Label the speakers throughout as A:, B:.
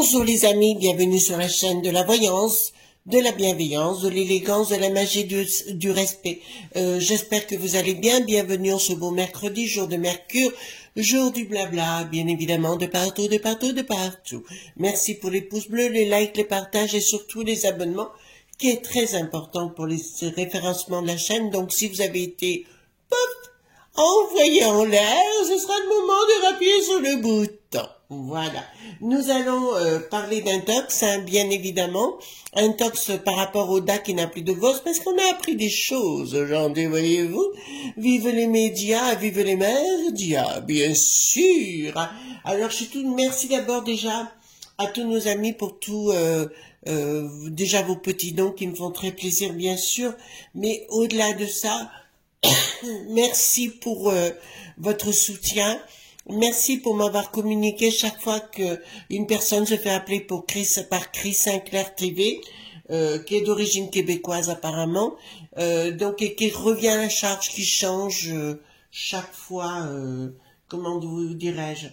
A: Bonjour les amis, bienvenue sur la chaîne de la voyance, de la bienveillance, de l'élégance, de la magie, du respect. J'espère que vous allez bien. Bienvenue en ce beau mercredi, jour de Mercure, jour du blabla, bien évidemment, de partout, de partout, de partout. Merci pour les pouces bleus, les likes, les partages et surtout les abonnements, qui est très important pour les référencements de la chaîne. Donc si vous avez été envoyé en l'air, ce sera le moment de rappuyer sur le bouton. Voilà. Nous allons parler d'un tox, hein, bien évidemment. Un tox par rapport au DA qui n'a plus de voix, parce qu'on a appris des choses aujourd'hui, voyez-vous. Vive les médias, vive les médias, bien sûr. Alors, merci d'abord déjà à tous nos amis pour tout, déjà vos petits dons qui me font très plaisir, bien sûr. Mais au-delà de ça, merci pour votre soutien. Merci pour m'avoir communiqué chaque fois que une personne se fait appeler par Chris Sinclair TV, qui est d'origine québécoise apparemment, donc et qui revient à la charge, qui change chaque fois, comment vous dirais-je,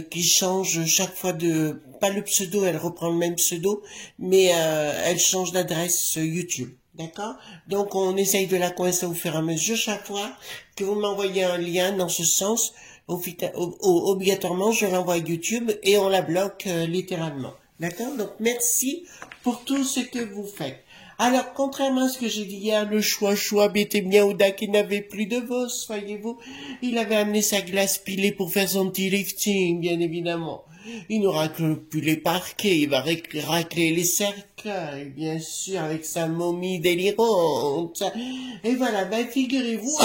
A: qui change chaque fois de, pas le pseudo, elle reprend le même pseudo, mais elle change d'adresse YouTube. D'accord? Donc, on essaye de la coincer au fur et à mesure. Chaque fois que vous m'envoyez un lien dans ce sens, obligatoirement, je l'envoie à YouTube et on la bloque littéralement. D'accord? Donc, merci pour tout ce que vous faites. Alors, contrairement à ce que j'ai dit hier, le choix était bien Ouda qui n'avait plus de boss, voyez-vous. Il avait amené sa glace pilée pour faire son petit lifting, bien évidemment. Il ne racle plus les parquets, il va racler les cercueils, bien sûr, avec sa momie délirante. Et voilà, ben figurez-vous,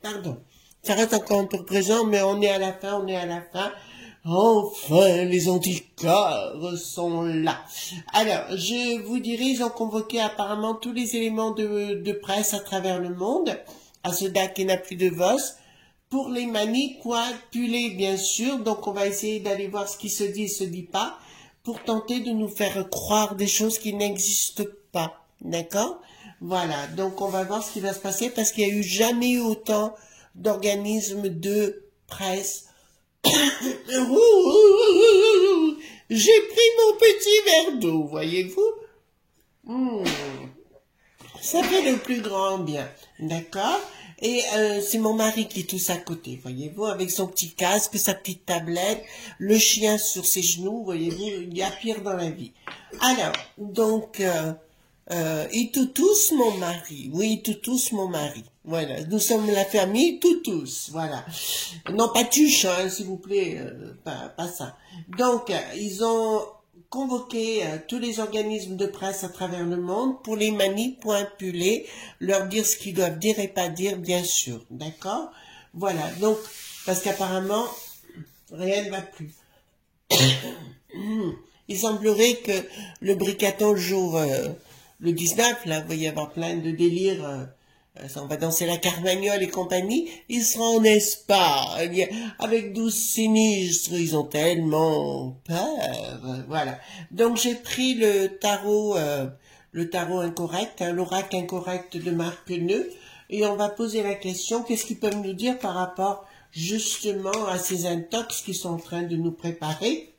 A: pardon, ça reste encore un peu présent, mais on est à la fin, Enfin, les anticorps sont là. Alors, je vous dirais, ils ont convoqué apparemment tous les éléments de presse à travers le monde, à ce DA qui n'a plus de VOS, pour les manipuler, bien sûr. Donc, on va essayer d'aller voir ce qui se dit et se dit pas, pour tenter de nous faire croire des choses qui n'existent pas. D'accord? Voilà. Donc, on va voir ce qui va se passer, parce qu'il n'y a jamais eu autant d'organismes de presse. J'ai pris mon petit verre d'eau, voyez-vous. Ça fait le plus grand bien, d'accord? Et c'est mon mari qui est tous à côté, voyez-vous, avec son petit casque, sa petite tablette, le chien sur ses genoux, voyez-vous, il y a pire dans la vie. Alors, donc, il toutous mon mari, oui, il toutous mon mari, voilà, nous sommes la famille toutous, voilà. Non, pas tuche, hein, s'il vous plaît, pas ça. Donc, ils ont convoquer tous les organismes de presse à travers le monde pour les manipuler, leur dire ce qu'ils doivent dire et pas dire, bien sûr. D'accord? Voilà. Donc, parce qu'apparemment, rien ne va plus. Il semblerait que le bricaton, le jour, le 19, là, il va y avoir plein de délires, on va danser la Carmagnole et compagnie, ils seront en Espagne, avec 12 sinistres, ils ont tellement peur, voilà. Donc j'ai pris le tarot incorrect, hein, l'oracle incorrect de Marc Neu, et on va poser la question, qu'est-ce qu'ils peuvent nous dire par rapport justement à ces intox qui sont en train de nous préparer.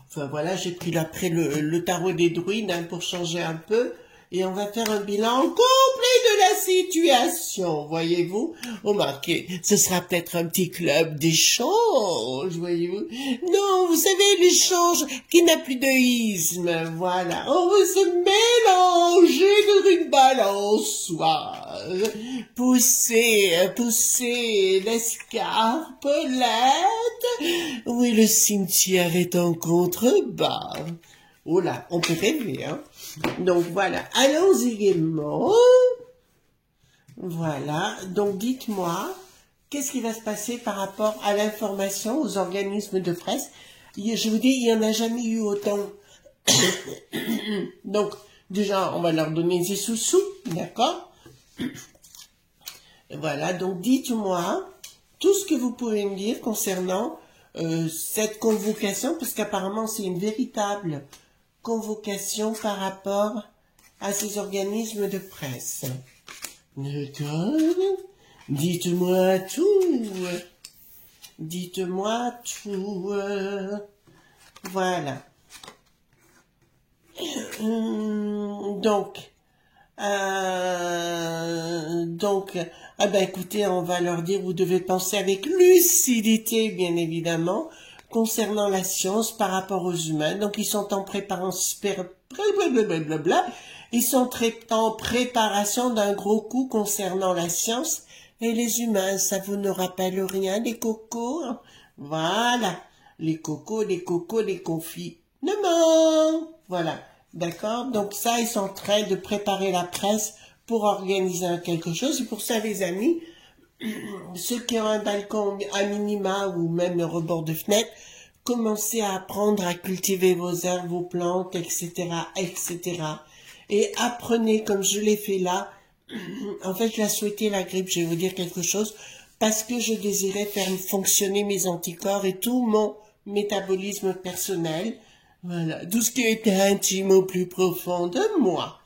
A: Enfin voilà, j'ai pris après le tarot des druides, hein, pour changer un peu. Et on va faire un bilan complet de la situation, voyez-vous. Remarquez, ce sera peut-être un petit club d'échange, voyez-vous. Non, vous savez, l'échange qui n'a plus de isme, voilà. On veut se mélanger dans une balançoire. Pousser l'escarpelette. Oui, le cimetière est en contrebas. Oh là, on peut rêver, hein. Donc voilà, allons-y gaiement. Voilà, donc dites-moi, qu'est-ce qui va se passer par rapport à l'information, aux organismes de presse? Je vous dis, il n'y en a jamais eu autant. Donc, déjà, on va leur donner des sous-sous, d'accord? Voilà, donc dites-moi tout ce que vous pouvez me dire concernant cette convocation, parce qu'apparemment c'est une véritable convocation par rapport à ces organismes de presse. D'accord? Dites-moi tout. Dites-moi tout. Voilà. Ah ben écoutez, on va leur dire, vous devez penser avec lucidité, bien évidemment, concernant la science par rapport aux humains. Donc ils sont en blablabla. Ils sont en préparation d'un gros coup concernant la science et les humains. Ça vous ne rappelle rien, les cocos? Voilà. Les cocos, les confits. Non. Voilà. D'accord? Donc ça, ils sont en train de préparer la presse pour organiser quelque chose. Et pour ça, les amis, ceux qui ont un balcon à minima ou même un rebord de fenêtre, commencez à apprendre à cultiver vos herbes, vos plantes, etc., etc. Et apprenez, comme je l'ai fait là. En fait, je l'ai souhaité la grippe, je vais vous dire quelque chose, parce que je désirais faire fonctionner mes anticorps et tout mon métabolisme personnel. Voilà, tout ce qui était intime au plus profond de moi.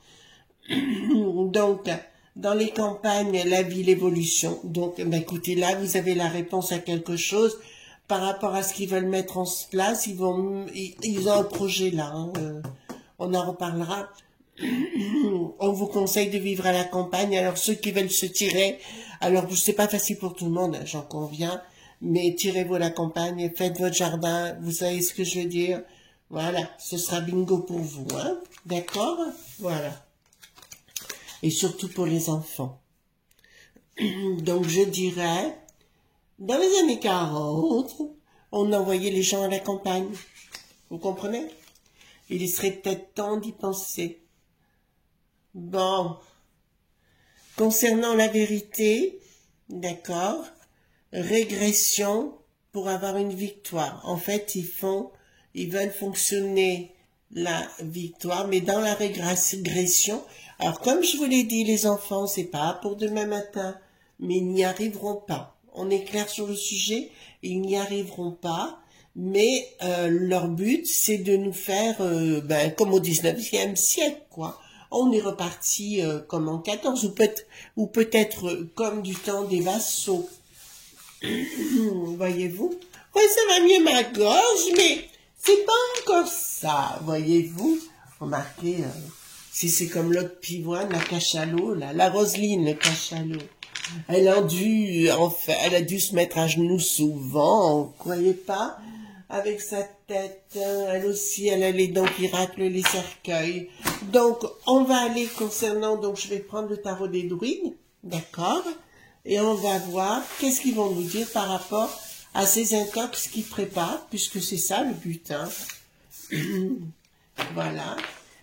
A: Donc, dans les campagnes, la vie, l'évolution. Donc, ben, écoutez, là, vous avez la réponse à quelque chose. Par rapport à ce qu'ils veulent mettre en place, ils ont un projet là. On en reparlera. On vous conseille de vivre à la campagne. Alors, ceux qui veulent se tirer, alors, c'est pas facile pour tout le monde, j'en conviens, mais tirez-vous à la campagne, faites votre jardin, vous savez ce que je veux dire. Voilà, ce sera bingo pour vous, hein. D'accord? Voilà. Et surtout pour les enfants. Donc, je dirais, dans les années 40, on envoyait les gens à la campagne. Vous comprenez? Il serait peut-être temps d'y penser. Bon. Concernant la vérité, d'accord, régression pour avoir une victoire. En fait, ils veulent fonctionner la victoire, mais dans la régression. Alors, comme je vous l'ai dit, les enfants, c'est pas pour demain matin, mais ils n'y arriveront pas. On est clair sur le sujet, ils n'y arriveront pas, mais leur but, c'est de nous faire, comme au 19e siècle, quoi. On est reparti comme en 14, ou peut-être comme du temps des vassaux. Voyez-vous? Oui, ça va mieux ma gorge, mais c'est pas encore ça, voyez-vous? Remarquez, si c'est comme l'autre pivoine, la cachalot, la Roselyne, le cachalot. Elle a dû se mettre à genoux souvent, vous croyez pas? Avec sa tête, elle aussi, elle a les dents qui raclent les cercueils. Donc, on va aller concernant, donc je vais prendre le tarot des druides, d'accord? Et on va voir qu'est-ce qu'ils vont nous dire par rapport à ces intox qu'ils préparent, puisque c'est ça le but, hein. Voilà.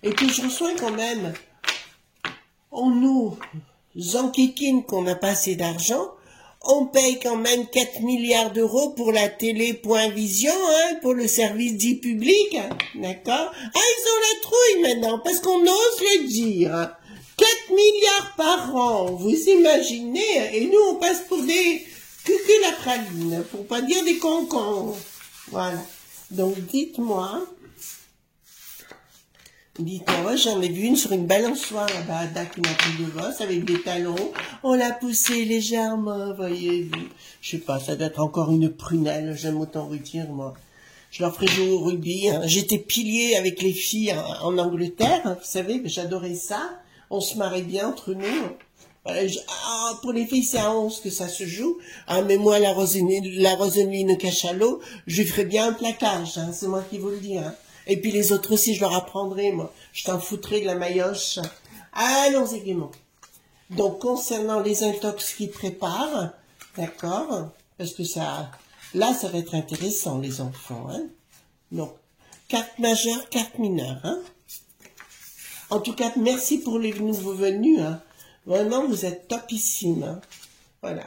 A: Et puis je reçois quand même, on nous enquiquine qu'on n'a pas assez d'argent, on paye quand même 4 milliards d'euros pour la télé Point Vision, hein, pour le service dit public, hein, d'accord? Ah, ils ont la trouille maintenant, parce qu'on ose le dire, hein. 4 milliards par an, vous imaginez, et nous on passe pour des cuculapralines, pour pas dire des cancans. Voilà. Donc dites-moi, j'en ai vu une sur une balançoire là-bas, à Dac, qui m'a pris de bosse avec des talons. On l'a poussée légèrement, voyez-vous. Je sais pas, ça doit être encore une prunelle, j'aime autant vous dire, moi. Je leur ferai jouer au rugby, hein. J'étais pilier avec les filles en Angleterre, hein, vous savez, j'adorais ça. On se marrait bien entre nous. Pour les filles, c'est à 11 que ça se joue. Ah, mais moi, la Roselyne Cachalot, je lui ferai bien un plaquage, hein, c'est moi qui vous le dis, hein. Et puis les autres aussi, je leur apprendrai, moi. Je t'en foutrai de la maillotche. Allons-y gaiement. Donc, concernant les intox qu'ils préparent, d'accord, parce que ça, là, ça va être intéressant, les enfants, hein. Donc, carte majeure, carte mineure, hein. En tout cas, merci pour les nouveaux venus, hein. Vraiment, vous êtes topissime, hein. Voilà.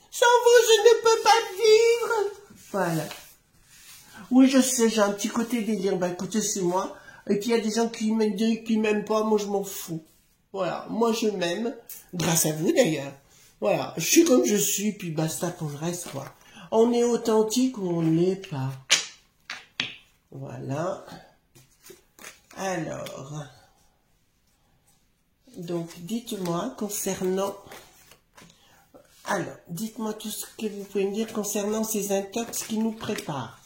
A: Sans vous, je ne peux pas vivre. Voilà. Oui, je sais, j'ai un petit côté délire. Ben, écoutez, c'est moi. Et puis, il y a des gens qui m'aiment pas. Moi, je m'en fous. Voilà. Moi, je m'aime. Grâce à vous, d'ailleurs. Voilà. Je suis comme je suis, puis basta pour le reste, quoi. On est authentique ou on ne l'est pas. Voilà. Alors. Donc, dites-moi concernant... Alors, dites-moi tout ce que vous pouvez me dire concernant ces intox qui nous préparent.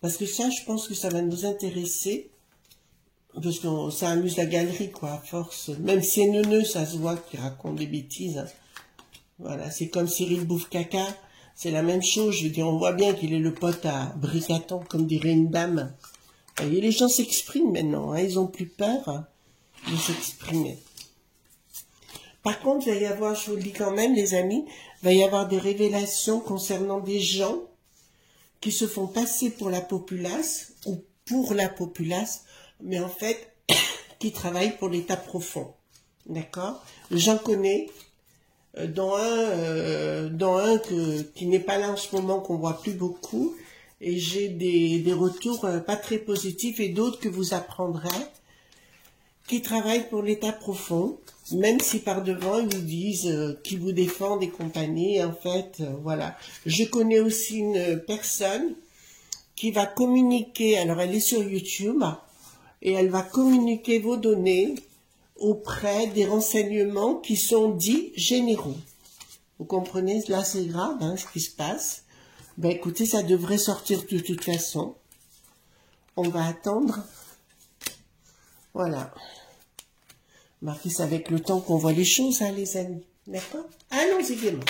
A: Parce que ça, je pense que ça va nous intéresser. Parce que ça amuse la galerie, quoi, à force. Même si c'est neuneux, ça se voit qu'il raconte des bêtises. Hein. Voilà, c'est comme Cyril Bouffe-Caca. C'est la même chose, je veux dire, on voit bien qu'il est le pote à Bricaton, comme dirait une dame. Vous voyez, les gens s'expriment maintenant, hein, ils ont plus peur hein, de s'exprimer. Par contre, il va y avoir, je vous le dis quand même, les amis, il va y avoir des révélations concernant des gens qui se font passer pour la populace, ou pour la populace, mais en fait, qui travaillent pour l'état profond. D'accord? J'en connais, dont un qui n'est pas là en ce moment, qu'on voit plus beaucoup, et j'ai des retours pas très positifs, et d'autres que vous apprendrez, qui travaillent pour l'état profond, même si par devant ils vous disent qu'ils vous défendent et compagnie, en fait, voilà. Je connais aussi une personne qui va communiquer, alors elle est sur YouTube, et elle va communiquer vos données auprès des renseignements qui sont dits généraux. Vous comprenez, là c'est grave hein, ce qui se passe. Ben écoutez, ça devrait sortir de toute façon. On va attendre. Voilà. Marquez ça avec le temps qu'on voit les choses, hein, les amis. D'accord? Allons-y gaiement.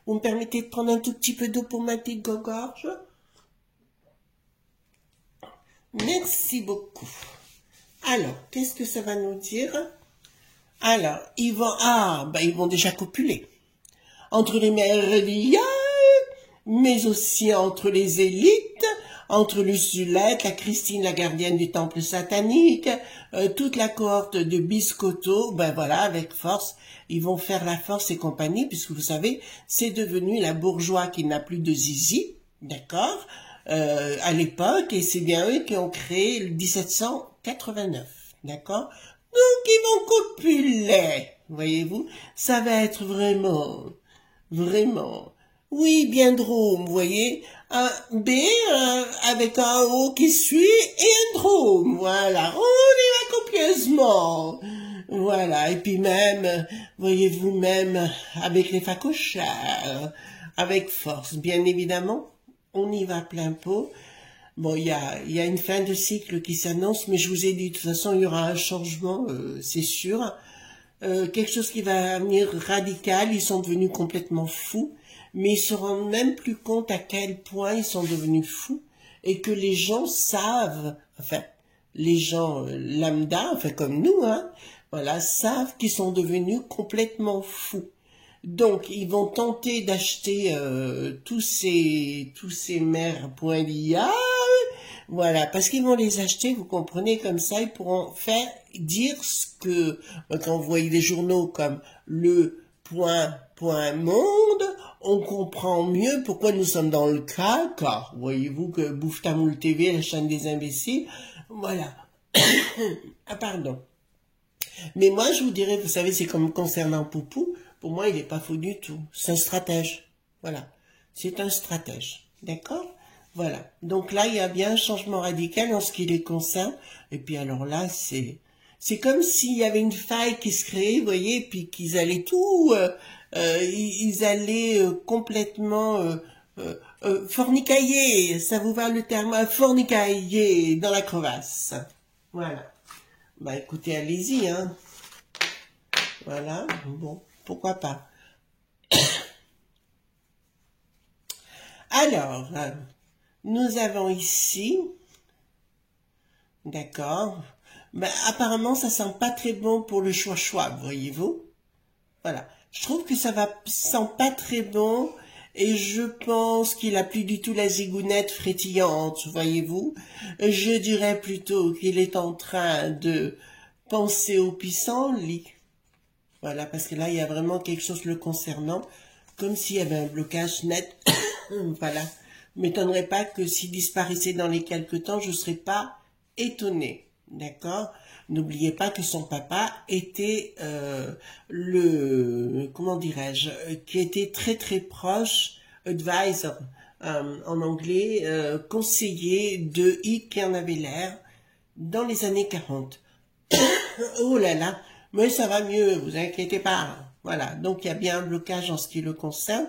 A: Vous me permettez de prendre un tout petit peu d'eau pour ma petite gorge? Merci beaucoup. Alors, qu'est-ce que ça va nous dire? Alors, ils vont déjà copuler. Entre les merveilleux, mais aussi entre les élites, entre Luculette, la Christine, la gardienne du temple satanique, toute la cohorte de Biscotto, ben voilà, avec force, ils vont faire la force et compagnie, puisque vous savez, c'est devenu la bourgeoise qui n'a plus de zizi, d'accord, à l'époque, et c'est bien eux qui ont créé le 1789, d'accord. Donc ils vont copuler, voyez-vous, ça va être vraiment, oui, bien drôle, vous voyez, un B avec un O qui suit et un drôle, voilà, on y va copieusement, voilà, et puis même, voyez-vous, même avec les facochères, avec force, bien évidemment, on y va plein pot. Bon, il y a une fin de cycle qui s'annonce, mais je vous ai dit, de toute façon, il y aura un changement, c'est sûr. Quelque chose qui va venir radical, ils sont devenus complètement fous, mais ils se rendent même plus compte à quel point ils sont devenus fous, et que les gens savent, enfin, les gens lambda, enfin comme nous, hein, voilà, savent qu'ils sont devenus complètement fous. Donc, ils vont tenter d'acheter tous ces mères pointillards, voilà, parce qu'ils vont les acheter, vous comprenez, comme ça, ils pourront dire ce que, quand vous voyez des journaux comme le Monde, on comprend mieux pourquoi nous sommes dans le cas, car voyez-vous que Bouffe-Tamoul TV, la chaîne des imbéciles, voilà. Ah, pardon. Mais moi, je vous dirais, vous savez, c'est comme concernant Poupou, pour moi, il n'est pas fou du tout. C'est un stratège. Voilà. C'est un stratège. D'accord? Voilà. Donc là, il y a bien un changement radical en ce qui les concerne. Et puis alors là, c'est comme s'il y avait une faille qui se créait, vous voyez, puis qu'ils allaient tout... ils allaient complètement... fornicailler. Ça vous va le terme? Fornicailler dans la crevasse. Voilà. Bah écoutez, allez-y, hein. Voilà, bon, pourquoi pas. Alors, nous avons ici, d'accord, ben, apparemment ça sent pas très bon pour le choix, voyez-vous. Voilà, je trouve que ça sent pas très bon, et je pense qu'il a plus du tout la zigounette frétillante, voyez-vous. Je dirais plutôt qu'il est en train de penser au pissenlit. Voilà, parce que là, il y a vraiment quelque chose le concernant, comme s'il y avait un blocage net. Voilà. M'étonnerait pas que s'il disparaissait dans les quelques temps, je ne serais pas étonnée. D'accord? N'oubliez pas que son papa était comment dirais-je, qui était très très proche, advisor, en anglais, conseiller de Yves qui en avait l'air, dans les années 40. Oh là là! Mais ça va mieux, vous inquiétez pas. Voilà, donc il y a bien un blocage en ce qui le concerne.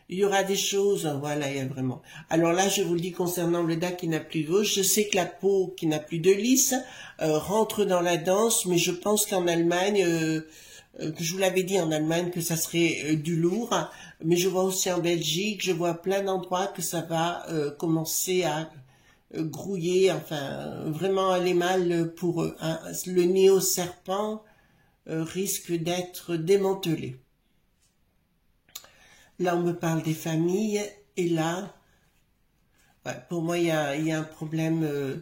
A: il y aura des choses, voilà, il y a vraiment. Alors là, je vous le dis concernant le DAC qui n'a plus de gauche, je sais que la peau qui n'a plus de lisse rentre dans la danse, mais je pense qu'en Allemagne, que je vous l'avais dit en Allemagne, que ça serait du lourd, mais je vois aussi en Belgique, je vois plein d'endroits que ça va commencer à grouiller, enfin, vraiment aller mal pour eux, hein. Le néo-serpent risque d'être démantelé. Là, on me parle des familles, et là, ouais, pour moi, il y a un problème.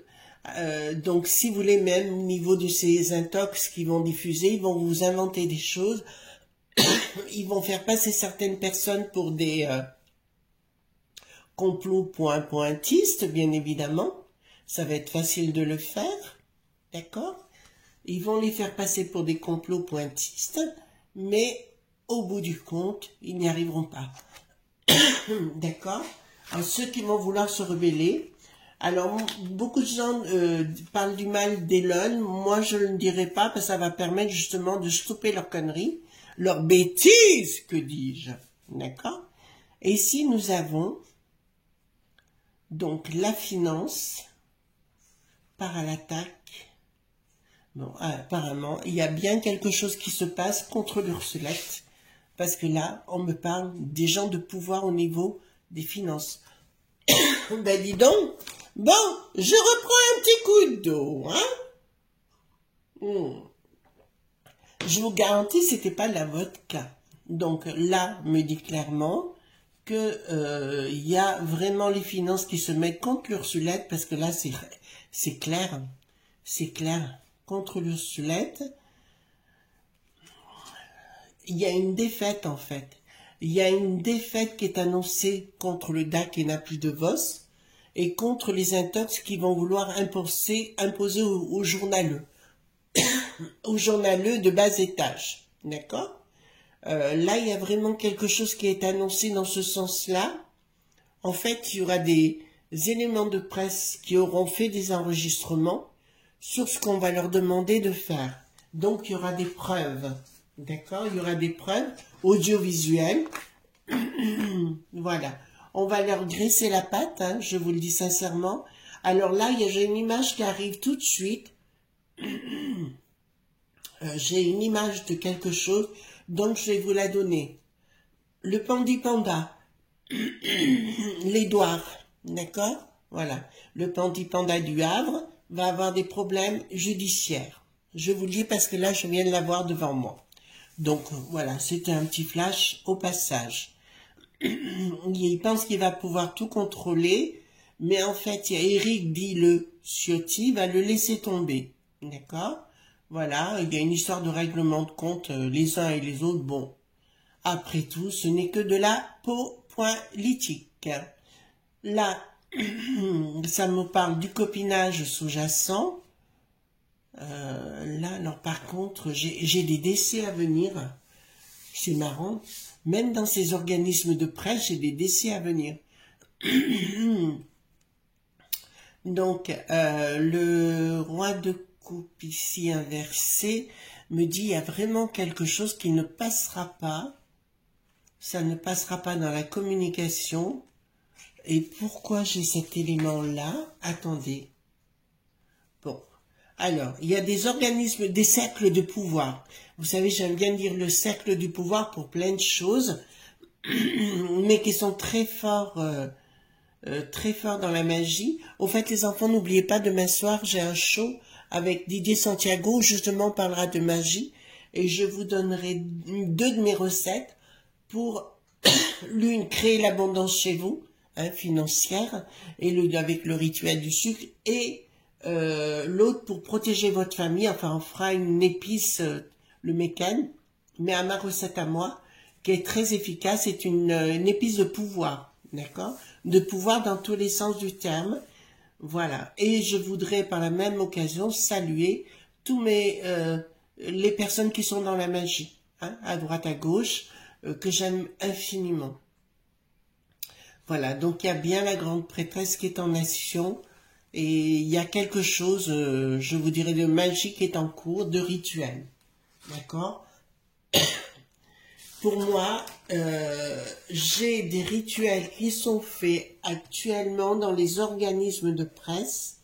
A: Donc, si vous voulez, même au niveau de ces intox qui vont diffuser, ils vont vous inventer des choses. Ils vont faire passer certaines personnes pour des complots pointistes, bien évidemment. Ça va être facile de le faire, d'accord? Ils vont les faire passer pour des complots pointistes, mais au bout du compte, ils n'y arriveront pas. D'accord? Alors, ceux qui vont vouloir se rebeller, alors beaucoup de gens parlent du mal d'Elon, moi je ne dirais pas, parce que ça va permettre justement de stopper leurs conneries, leurs bêtises, que dis-je, d'accord? Et ici nous avons donc la finance part à l'attaque. Bon, apparemment, il y a bien quelque chose qui se passe contre l'Ursulette, parce que là, on me parle des gens de pouvoir au niveau des finances. Ben dis donc, bon, je reprends un petit coup d'eau, hein. Je vous garantis, c'était pas de la vodka. Donc là, me dit clairement que il y a vraiment les finances qui se mettent contre l'Ursulette, parce que là, c'est clair, contre l'Ursulette. Il y a une défaite en fait. Il y a une défaite qui est annoncée contre le DAC qui n'a plus de VOS et contre les intox qui vont vouloir imposer aux journaleux, aux journaleux de bas étage. D'accord? Là, il y a vraiment quelque chose qui est annoncé dans ce sens-là. En fait, il y aura des éléments de presse qui auront fait des enregistrements sur ce qu'on va leur demander de faire. Donc, il y aura des preuves. D'accord? Il y aura des preuves audiovisuelles. Voilà. On va leur graisser la patte, hein, je vous le dis sincèrement. Alors là, j'ai une image qui arrive tout de suite. J'ai une image de quelque chose, donc je vais vous la donner. Le pandi panda, l'Édouard, d'accord? Voilà. Le pandi panda du Havre va avoir des problèmes judiciaires. Je vous le dis parce que là, je viens de l'avoir devant moi. Donc voilà, c'était un petit flash au passage. Il pense qu'il va pouvoir tout contrôler, mais en fait, il y a Eric dit le Ciotti va le laisser tomber. D'accord? Voilà, il y a une histoire de règlement de compte, les uns et les autres. Bon, après tout, ce n'est que de la politique. Là, ça me parle du copinage sous-jacent. Là, alors par contre, j'ai des décès à venir. C'est marrant. Même dans ces organismes de presse, j'ai des décès à venir. Donc, le roi de coupe ici inversé me dit il y a vraiment quelque chose qui ne passera pas. Ça ne passera pas dans la communication. Et pourquoi j'ai cet élément-là? Attendez. Bon. Alors, il y a des organismes, des cercles de pouvoir. Vous savez, j'aime bien dire le cercle du pouvoir pour plein de choses, mais qui sont très forts dans la magie. Au fait, les enfants, n'oubliez pas, demain soir, j'ai un show avec Didier Santiago, où justement on parlera de magie, et je vous donnerai 2 de mes recettes pour l'une, créer l'abondance chez vous, hein, financière, et avec le rituel du sucre, et l'autre pour protéger votre famille. Enfin, on fera une épice, le mécan, mais à ma recette à moi, qui est très efficace. C'est une épice de pouvoir, d'accord? De pouvoir dans tous les sens du terme. Voilà. Et je voudrais par la même occasion saluer tous les personnes qui sont dans la magie, hein, à droite, à gauche, que j'aime infiniment. Voilà. Donc il y a bien la grande prêtresse qui est en action. Et il y a quelque chose, je vous dirais, de magie qui est en cours, de rituel. D'accord? Pour moi, j'ai des rituels qui sont faits actuellement dans les organismes de presse.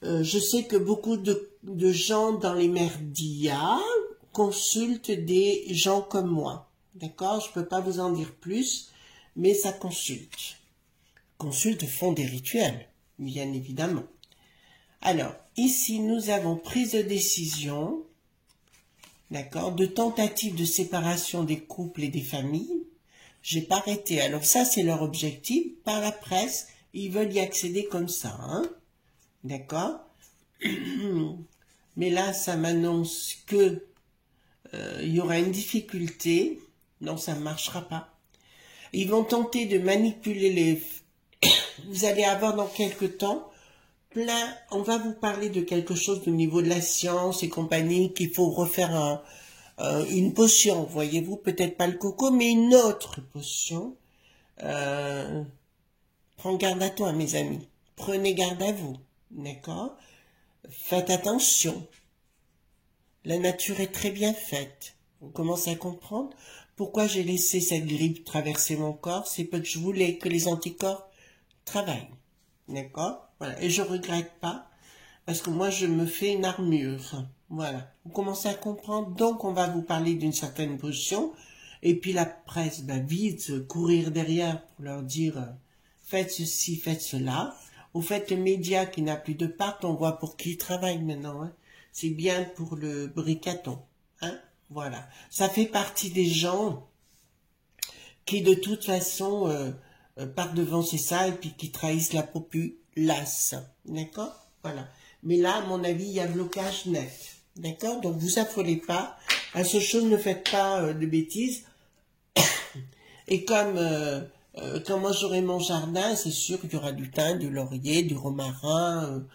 A: Je sais que beaucoup de gens dans les merdias consultent des gens comme moi. D'accord? Je peux pas vous en dire plus, mais ça consulte. Consulte font des rituels, bien évidemment. Alors, ici, nous avons prise de décision, d'accord, de tentative de séparation des couples et des familles. J'ai pas arrêté. Alors ça, c'est leur objectif. Par la presse, ils veulent y accéder comme ça, hein. D'accord? Mais là, ça m'annonce que il y aura une difficulté. Non, ça ne marchera pas. Ils vont tenter de manipuler les... Vous allez avoir dans quelques temps plein... On va vous parler de quelque chose au niveau de la science et compagnie, qu'il faut refaire une potion, voyez-vous, peut-être pas le coco, mais une autre potion. Prends garde à toi, mes amis. Prenez garde à vous, d'accord? Faites attention. La nature est très bien faite. On commence à comprendre pourquoi j'ai laissé cette grippe traverser mon corps. C'est parce que je voulais que les anticorps travaillent. D'accord? Voilà. Et je regrette pas, parce que moi, je me fais une armure. Voilà. Vous commencez à comprendre. Donc, on va vous parler d'une certaine potion. Et puis, la presse va vite courir derrière pour leur dire faites ceci, faites cela. Au fait, le média qui n'a plus de part, on voit pour qui il travaille maintenant. Hein. C'est bien pour le bricaton. Hein. Voilà. Ça fait partie des gens qui, de toute façon, partent devant c'est ça et puis qui trahissent la populace. D'accord? Voilà. Mais là, à mon avis, il y a blocage net. D'accord? Donc, vous affolez pas. À ce chose, ne faites pas de bêtises. Et comme quand moi j'aurai mon jardin, c'est sûr qu'il y aura du thym, du laurier, du romarin.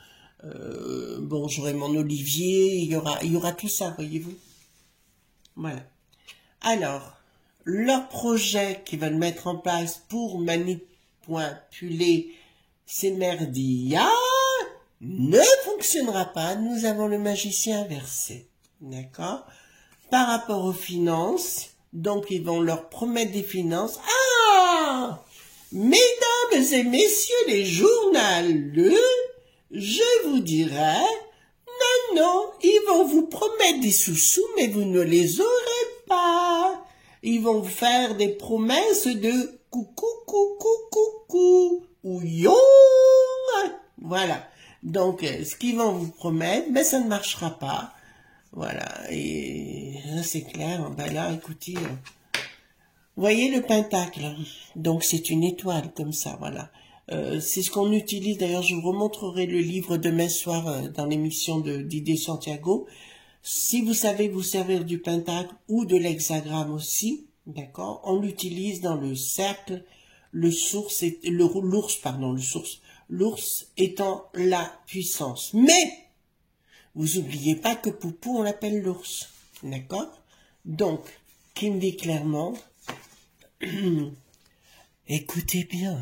A: Bon, j'aurai mon olivier. Il y aura tout ça, voyez-vous. Voilà. Alors, leur projet qu'ils veulent mettre en place pour manipuler ces merdias ne fonctionnera pas. Nous avons le magicien inversé. D'accord? Par rapport aux finances, donc ils vont leur promettre des finances. Ah! Mesdames et messieurs les journaleux, je vous dirais, non, ils vont vous promettre des sous-sous, mais vous ne les aurez pas. Ils vont vous faire des promesses de coucou, coucou, coucou, ou yon. Voilà. Donc, ce qu'ils vont vous promettre, ben, ça ne marchera pas. Voilà. Et là, c'est clair. Ben là, écoutez, vous voyez le pentacle. Donc, c'est une étoile comme ça, voilà. C'est ce qu'on utilise. D'ailleurs, je vous remontrerai le livre demain soir dans l'émission d'Idées Santiago. Si vous savez vous servir du pentacle ou de l'hexagramme aussi, d'accord, on l'utilise dans le cercle, l'ours étant la puissance. Mais, vous oubliez pas que Poupou, on l'appelle l'ours, d'accord? Donc, qui me dit clairement, écoutez bien,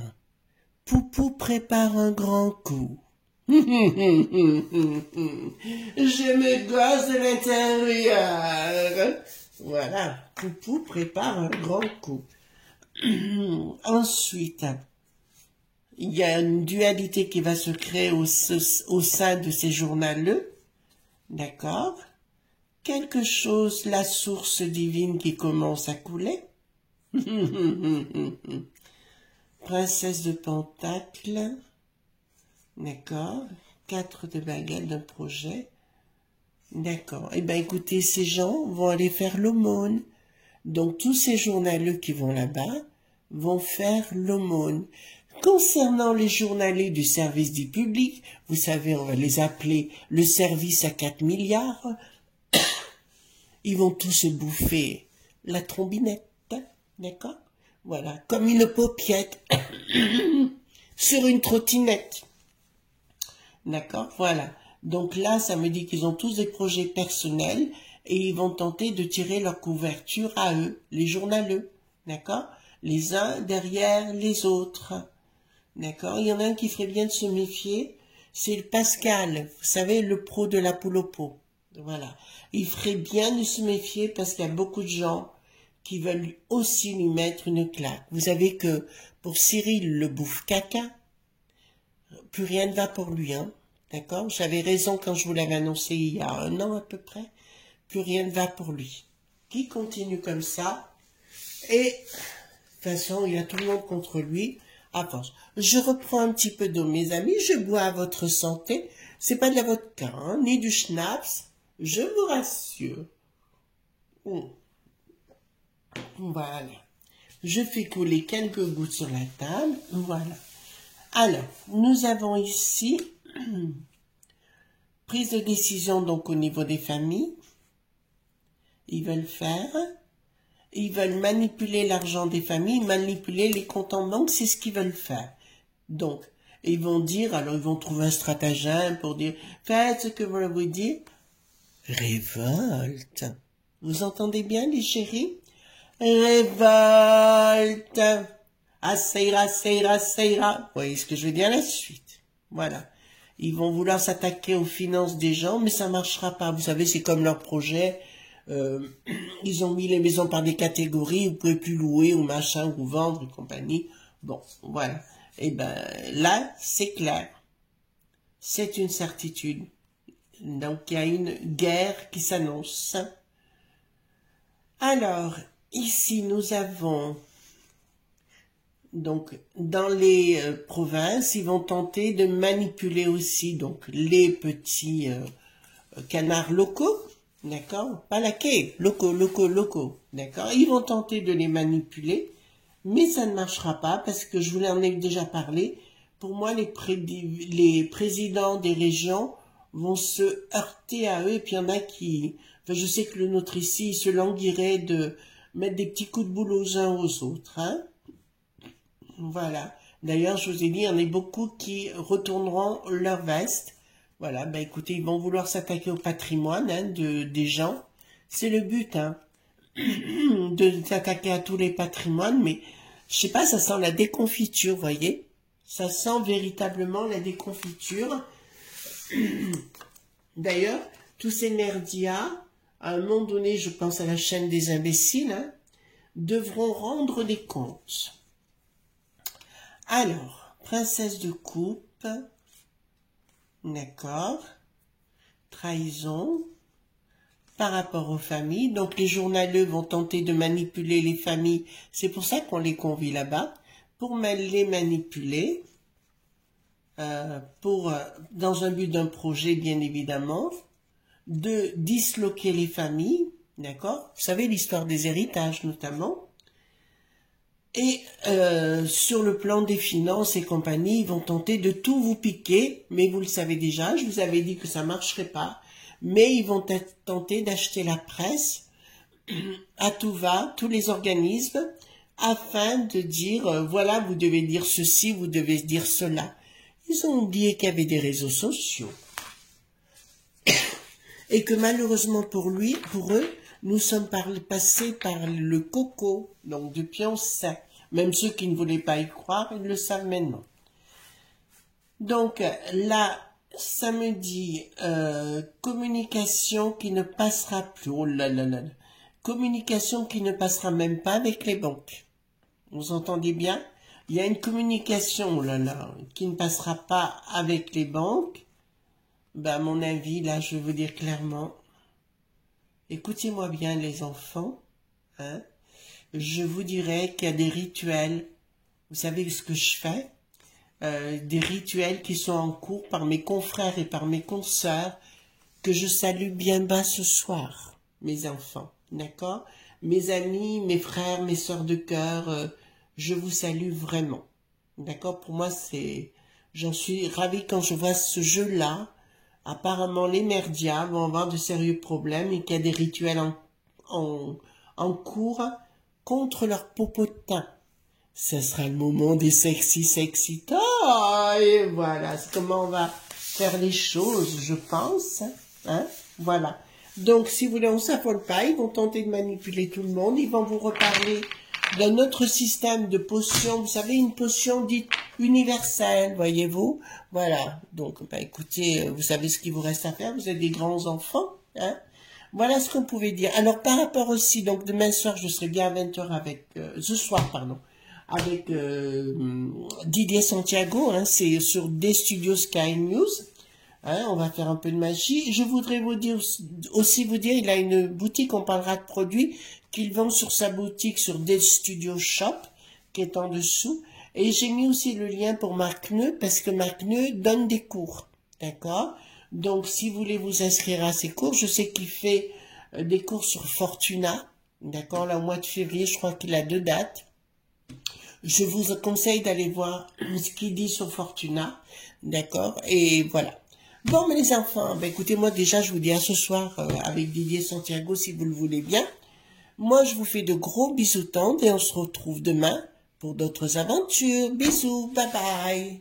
A: Poupou prépare un grand coup. Je me gosse de l'intérieur. Voilà, Poupou prépare un grand coup. Ensuite, il y a une dualité qui va se créer au sein de ces journaleux. D'accord? Quelque chose, la source divine qui commence à couler. Princesse de Pentacle. D'accord. 4 de baguettes d'un projet. D'accord. Eh bien, écoutez, ces gens vont aller faire l'aumône. Donc, tous ces journaleux qui vont là-bas vont faire l'aumône. Concernant les journaleux du service du public, vous savez, on va les appeler le service à 4 milliards. Ils vont tous se bouffer la trombinette. D'accord? Voilà. Comme une paupiette sur une trottinette. D'accord? Voilà. Donc là, ça me dit qu'ils ont tous des projets personnels et ils vont tenter de tirer leur couverture à eux, les journaleux. D'accord? Les uns derrière les autres. D'accord? Il y en a un qui ferait bien de se méfier. C'est le Pascal. Vous savez, le pro de la poule au pot. Voilà. Il ferait bien de se méfier parce qu'il y a beaucoup de gens qui veulent aussi lui mettre une claque. Vous savez que pour Cyril le bouffe caca, plus rien ne va pour lui, hein. D'accord? J'avais raison quand je vous l'avais annoncé il y a 1 an à peu près. Plus rien ne va pour lui. Qui continue comme ça. Et, de toute façon, il a tout le monde contre lui. À force. Je reprends un petit peu d'eau, mes amis. Je bois à votre santé. C'est pas de la vodka, hein, ni du schnapps. Je vous rassure. Voilà. Je fais couler quelques gouttes sur la table. Voilà. Alors, nous avons ici prise de décision donc au niveau des familles. Ils veulent manipuler l'argent des familles, manipuler les comptes en banque, c'est ce qu'ils veulent faire. Donc, ils vont dire, alors ils vont trouver un stratagème pour dire, faites ce que vous voulez dire. Révolte. Vous entendez bien, les chéris? Révolte. Asseira. Vous voyez ce que je veux dire, la suite. Voilà. Ils vont vouloir s'attaquer aux finances des gens, mais ça marchera pas. Vous savez, c'est comme leur projet. Ils ont mis les maisons par des catégories, vous pouvez plus louer ou machin, ou vendre et compagnie. Bon, voilà. Et ben, là, c'est clair. C'est une certitude. Donc, il y a une guerre qui s'annonce. Alors, ici, nous avons, donc, dans les provinces, ils vont tenter de manipuler aussi, donc, les petits canards locaux, d'accord? Pas laquais, locaux, d'accord? Ils vont tenter de les manipuler, mais ça ne marchera pas, parce que je vous en ai déjà parlé. Pour moi, les présidents des régions vont se heurter à eux, et puis il y en a qui... Enfin, je sais que le nôtre ici, il se languirait de mettre des petits coups de boule aux uns aux autres, hein. Voilà. D'ailleurs, je vous ai dit, il y en a beaucoup qui retourneront leur veste. Voilà, ben écoutez, ils vont vouloir s'attaquer au patrimoine, hein, des gens. C'est le but, hein, de s'attaquer à tous les patrimoines, mais je sais pas, ça sent la déconfiture, voyez. Ça sent véritablement la déconfiture. D'ailleurs, tous ces merdias, à un moment donné, je pense à la chaîne des imbéciles, hein, devront rendre des comptes. Alors, princesse de coupe, d'accord, trahison, par rapport aux familles. Donc, les journaleux vont tenter de manipuler les familles. C'est pour ça qu'on les convie là-bas, pour les manipuler, dans un but d'un projet, bien évidemment, de disloquer les familles, d'accord? Vous savez, l'histoire des héritages, notamment. Et sur le plan des finances et compagnie, ils vont tenter de tout vous piquer, mais vous le savez déjà, je vous avais dit que ça marcherait pas, mais ils vont tenter d'acheter la presse à tout va, tous les organismes, afin de dire, voilà, vous devez dire ceci, vous devez dire cela. Ils ont oublié qu'il y avait des réseaux sociaux. Et que malheureusement pour eux, nous sommes passés par le coco, donc depuis on sait. Même ceux qui ne voulaient pas y croire, ils le savent maintenant. Donc là, ça me dit communication qui ne passera plus. Oh là là là. Communication qui ne passera même pas avec les banques. Vous entendez bien? Il y a une communication, oh là là, qui ne passera pas avec les banques. Ben, à mon avis, là, je vais vous dire clairement, écoutez-moi bien les enfants, hein, je vous dirais qu'il y a des rituels, vous savez ce que je fais, des rituels qui sont en cours par mes confrères et par mes consoeurs, que je salue bien bas ce soir, mes enfants, d'accord? Mes amis, mes frères, mes sœurs de cœur, je vous salue vraiment, d'accord? Pour moi, j'en suis ravie quand je vois ce jeu-là. Apparemment, les merdias vont avoir de sérieux problèmes et qu'il y a des rituels en cours contre leur popotin. Ce sera le moment des sexy toys. Et voilà, c'est comment on va faire les choses, je pense. Hein? Voilà. Donc, si vous voulez, on s'affole pas. Ils vont tenter de manipuler tout le monde. Ils vont vous reparler d'un autre système de potions. Vous savez, une potion dite universelle, voyez-vous. Voilà. Donc, bah, écoutez, vous savez ce qu'il vous reste à faire. Vous êtes des grands enfants. Hein? Voilà ce qu'on pouvait dire. Alors, par rapport aussi, donc demain soir, je serai bien à 20h avec, ce soir, pardon, avec Didier Santiago, hein, c'est sur des studios Sky News. Hein, on va faire un peu de magie. Je voudrais vous dire aussi vous dire, il a une boutique, on parlera de produits qu'il vend sur sa boutique sur des studios shop, qui est en dessous. Et j'ai mis aussi le lien pour Marc Neu, parce que Marc Neu donne des cours. D'accord? Donc, si vous voulez vous inscrire à ses cours, je sais qu'il fait des cours sur Fortuna. D'accord? Là, au mois de février, je crois qu'il a 2 dates. Je vous conseille d'aller voir ce qu'il dit sur Fortuna. D'accord? Et voilà. Bon, mais les enfants, ben écoutez, moi déjà, je vous dis à ce soir avec Didier Santiago, si vous le voulez bien. Moi, je vous fais de gros bisous tendres et on se retrouve demain pour d'autres aventures. Bisous, bye bye.